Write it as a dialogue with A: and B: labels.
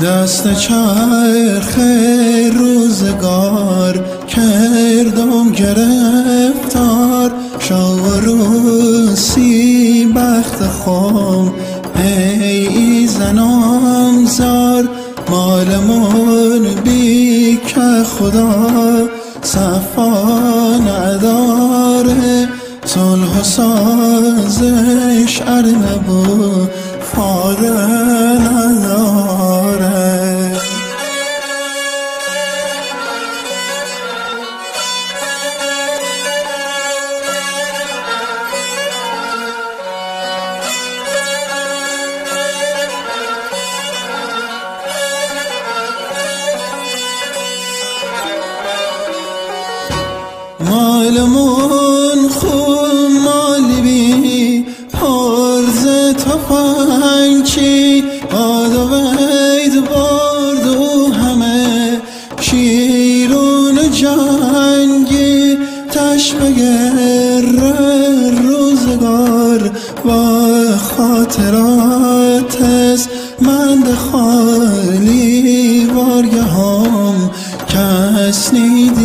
A: دست چرخ روزگار کردم گرفتار، شب و روزی بخت خام ای زنم زار. مالمون بی که خدا صفا نداره، صلح و سازش ارنبو فاده نداره. مالمون خوب مالی بی پرز تفنگچی، باد و وید برد و همه شیرون جنگی. تشبه روزگار با خاطرات است، من خالی بارگه هم کس نیدی